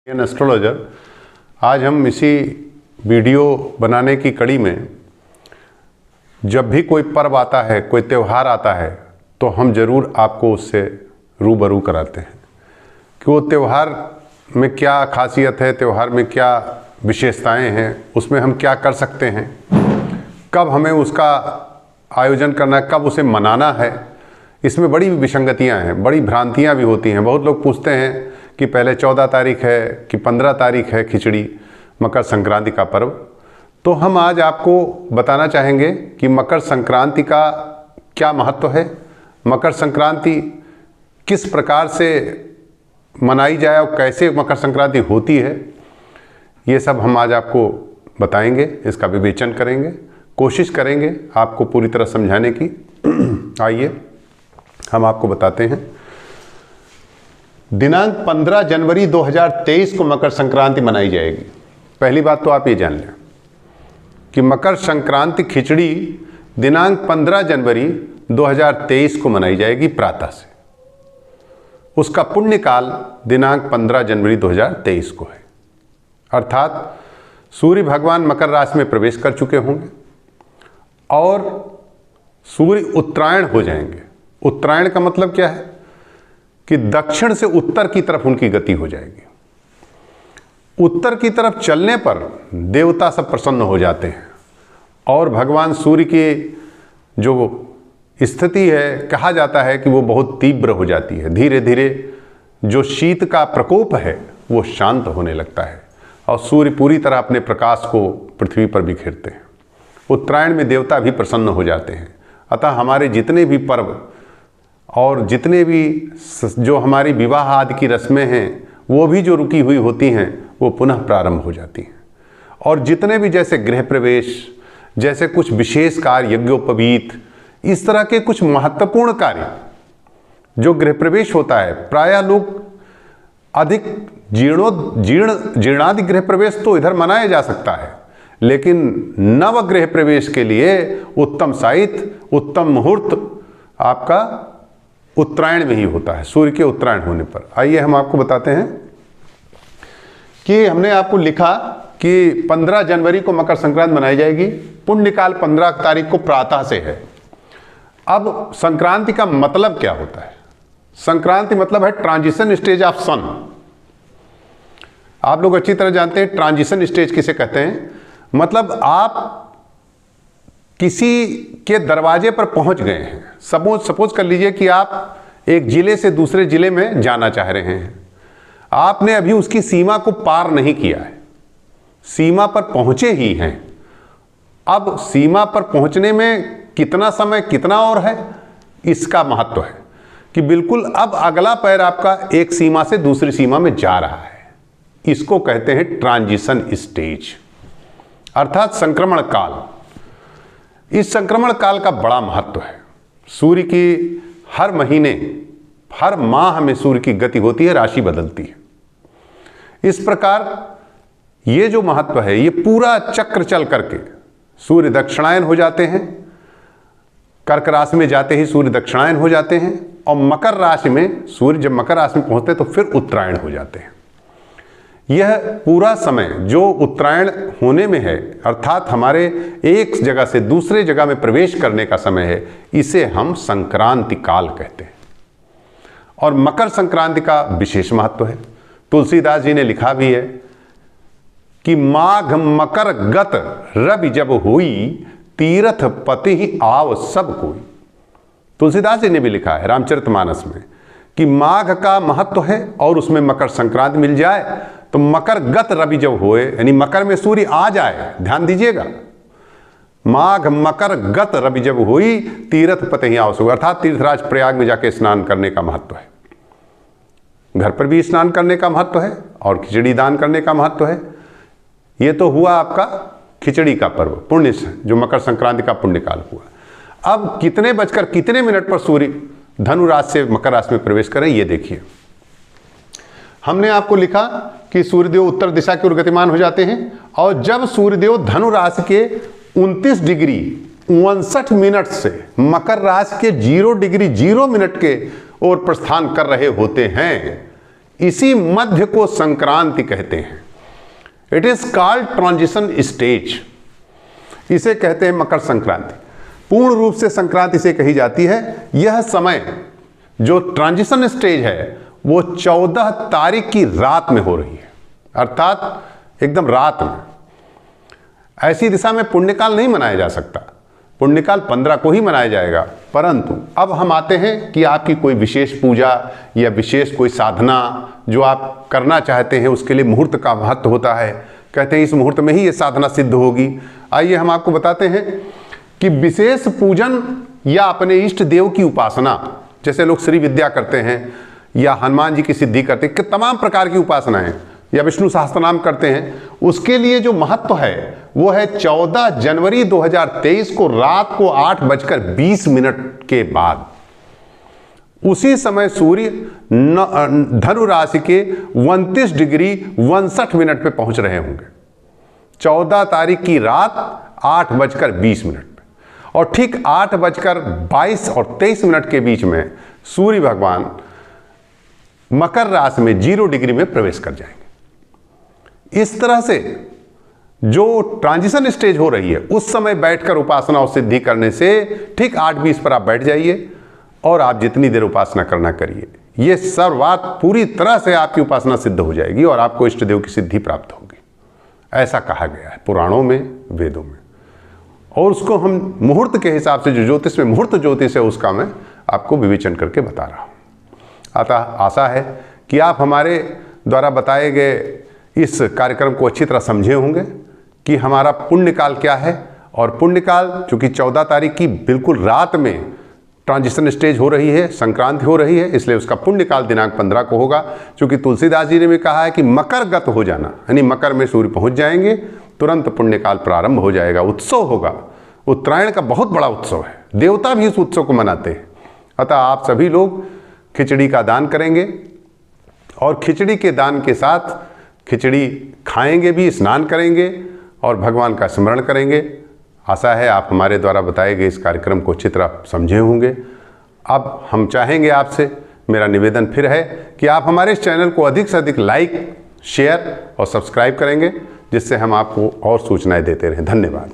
Astrologer. आज हम इसी वीडियो बनाने की कड़ी में जब भी कोई पर्व आता है, कोई त्यौहार आता है, तो हम ज़रूर आपको उससे रूबरू कराते हैं कि वो त्यौहार में क्या खासियत है, त्यौहार में क्या विशेषताएं हैं, उसमें हम क्या कर सकते हैं, कब हमें उसका आयोजन करना है, कब उसे मनाना है। इसमें बड़ी विसंगतियां हैं, बड़ी भ्रांतियां भी होती हैं। बहुत लोग पूछते हैं कि पहले 14 तारीख है कि 15 तारीख है खिचड़ी, मकर संक्रांति का पर्व। तो हम आज आपको बताना चाहेंगे कि मकर संक्रांति का क्या महत्व है, मकर संक्रांति किस प्रकार से मनाई जाए और कैसे मकर संक्रांति होती है, ये सब हम आज आपको बताएंगे, इसका विवेचन करेंगे, कोशिश करेंगे आपको पूरी तरह समझाने की। आइए हम आपको बताते हैं। दिनांक 15 जनवरी 2023 को मकर संक्रांति मनाई जाएगी। पहली बात तो आप ये जान लें कि मकर संक्रांति खिचड़ी दिनांक 15 जनवरी 2023 को मनाई जाएगी प्रातः से। उसका पुण्य काल दिनांक 15 जनवरी 2023 को है, अर्थात सूर्य भगवान मकर राशि में प्रवेश कर चुके होंगे और सूर्य उत्तरायण हो जाएंगे। उत्तरायण का मतलब क्या है कि दक्षिण से उत्तर की तरफ उनकी गति हो जाएगी। उत्तर की तरफ चलने पर देवता सब प्रसन्न हो जाते हैं और भगवान सूर्य की जो स्थिति है, कहा जाता है कि वो बहुत तीव्र हो जाती है। धीरे धीरे जो शीत का प्रकोप है वो शांत होने लगता है और सूर्य पूरी तरह अपने प्रकाश को पृथ्वी पर बिखेरते हैं। उत्तरायण में देवता भी प्रसन्न हो जाते हैं। अतः हमारे जितने भी पर्व और जितने भी जो हमारी विवाह आदि की रस्में हैं, वो भी जो रुकी हुई होती हैं वो पुनः प्रारंभ हो जाती हैं। और जितने भी जैसे गृह प्रवेश, जैसे कुछ विशेष कार्य, यज्ञोपवीत, इस तरह के कुछ महत्वपूर्ण कार्य जो गृह प्रवेश होता है, प्रायः लोग अधिक जीर्णादि गृह प्रवेश तो इधर मनाया जा सकता है, लेकिन नव गृह प्रवेश के लिए उत्तम साहित्य, उत्तम मुहूर्त आपका उत्तरायण में ही होता है, सूर्य के उत्तरायण होने पर। आइए हम आपको बताते हैं कि हमने आपको लिखा कि 15 जनवरी को मकर संक्रांति मनाई जाएगी। पुण्यकाल 15 तारीख को प्रातः से है। अब संक्रांति का मतलब क्या होता है? संक्रांति मतलब है ट्रांजिशन स्टेज ऑफ सन। आप लोग अच्छी तरह जानते हैं ट्रांजिशन स्टेज किसे कहते हैं। मतलब आप किसी के दरवाजे पर पहुंच गए हैं। सपोज कर लीजिए कि आप एक जिले से दूसरे जिले में जाना चाह रहे हैं। आपने अभी उसकी सीमा को पार नहीं किया है, सीमा पर पहुंचे ही हैं। अब सीमा पर पहुंचने में कितना समय, कितना और है, इसका महत्व है कि बिल्कुल अब अगला पैर आपका एक सीमा से दूसरी सीमा में जा रहा है। इसको कहते हैं ट्रांजिशन स्टेज, अर्थात संक्रमण काल। इस संक्रमण काल का बड़ा महत्व है। सूर्य की हर महीने, हर माह में सूर्य की गति होती है, राशि बदलती है। इस प्रकार ये जो महत्व है, ये पूरा चक्र चल करके सूर्य दक्षिणायन हो जाते हैं। कर्क राशि में जाते ही सूर्य दक्षिणायन हो जाते हैं और मकर राशि में सूर्य जब मकर राशि में पहुंचते हैं तो फिर उत्तरायण हो जाते हैं। यह पूरा समय जो उत्तरायण होने में है, अर्थात हमारे एक जगह से दूसरे जगह में प्रवेश करने का समय है, इसे हम संक्रांति काल कहते हैं। और मकर संक्रांति का विशेष महत्व है। तुलसीदास जी ने लिखा भी है कि माघ मकर गत रवि जब हुई, तीर्थ पति ही आव सब कोई। तुलसीदास जी ने भी लिखा है रामचरितमानस में कि माघ का महत्व है और उसमें मकर संक्रांति मिल जाए तो मकर गत रवि जब होए, यानी मकर में सूर्य आ जाए, ध्यान दीजिएगा, माघ मकर गत रवि जब हुई, तीर्थ पते ही आवश्यक, अर्थात तीर्थराज प्रयाग में जाके स्नान करने का महत्व है। घर पर भी स्नान करने का महत्व है और खिचड़ी दान करने का महत्व है। ये तो हुआ आपका खिचड़ी का पर्व, पुण्य जो मकर संक्रांति का पुण्यकाल हुआ। अब कितने बजकर कितने मिनट पर सूर्य धनु राशि से मकर राशि में प्रवेश करें, ये देखिए। हमने आपको लिखा कि सूर्यदेव उत्तर दिशा की ओर गतिमान हो जाते हैं और जब सूर्यदेव धनु राशि के 29 डिग्री 59 मिनट से मकर राशि के 0 डिग्री 0 मिनट के ओर प्रस्थान कर रहे होते हैं, इसी मध्य को संक्रांति कहते हैं। It is called transition stage, इसे कहते हैं मकर संक्रांति। पूर्ण रूप से संक्रांति से कही जाती है। यह समय जो ट्रांजिशन स्टेज है वो 14 तारीख की रात में हो रही है, अर्थात एकदम रात में। ऐसी दिशा में पुण्यकाल नहीं मनाया जा सकता, पुण्यकाल 15 को ही मनाया जाएगा। परंतु अब हम आते हैं कि आपकी कोई विशेष पूजा या विशेष कोई साधना जो आप करना चाहते हैं, उसके लिए मुहूर्त का महत्व होता है। कहते हैं इस मुहूर्त में ही ये साधना सिद्ध होगी। आइए हम आपको बताते हैं कि विशेष पूजन या अपने इष्ट देव की उपासना, जैसे लोग श्री विद्या करते हैं या हनुमान जी की सिद्धि करते हैं, कि तमाम प्रकार की उपासनाएं, या विष्णु सहस्त्रनाम करते हैं, उसके लिए जो महत्व है वो है 14 जनवरी 2023 को रात को 8:20 के बाद। उसी समय सूर्य धनु राशि के 29 डिग्री 59 पे पहुंच रहे होंगे, 14 तारीख की रात 8:20 पे। और ठीक 8:22 और 23 के बीच में सूर्य भगवान मकर राशि में 0 डिग्री में प्रवेश कर जाएंगे। इस तरह से जो ट्रांजिशन स्टेज हो रही है उस समय बैठकर उपासना और सिद्धि करने से ठीक 8:20 पर आप बैठ जाइए और आप जितनी देर उपासना करना करिए। ये सर्वात पूरी तरह से आपकी उपासना सिद्ध हो जाएगी और आपको इष्ट देव की सिद्धि प्राप्त होगी। ऐसा कहा गया है पुराणों में, वेदों में। और उसको हम मुहूर्त के हिसाब से, जो ज्योतिष में मुहूर्त ज्योतिष है, उसका मैं आपको विवेचन करके बता रहा हूँ। अतः आशा है कि आप हमारे द्वारा बताए गए इस कार्यक्रम को अच्छी तरह समझे होंगे कि हमारा पुण्यकाल क्या है। और पुण्यकाल चूँकि 14 तारीख की बिल्कुल रात में ट्रांजिशन स्टेज हो रही है, संक्रांति हो रही है, इसलिए उसका पुण्यकाल दिनांक 15 को होगा। चूँकि तुलसीदास जी ने भी कहा है कि मकर गत हो जाना, यानी मकर में सूर्य पहुँच जाएंगे, तुरंत पुण्यकाल प्रारंभ हो जाएगा, उत्सव होगा। उत्तरायण का बहुत बड़ा उत्सव है, देवता भी इस उत्सव को मनाते हैं। अतः आप सभी लोग खिचड़ी का दान करेंगे और खिचड़ी के दान के साथ खिचड़ी खाएंगे भी, स्नान करेंगे और भगवान का स्मरण करेंगे। आशा है आप हमारे द्वारा बताए गए इस कार्यक्रम को अच्छी तरह समझे होंगे। अब हम चाहेंगे आपसे, मेरा निवेदन फिर है कि आप हमारे इस चैनल को अधिक से अधिक लाइक, शेयर और सब्सक्राइब करेंगे, जिससे हम आपको और सूचनाएं देते रहें। धन्यवाद।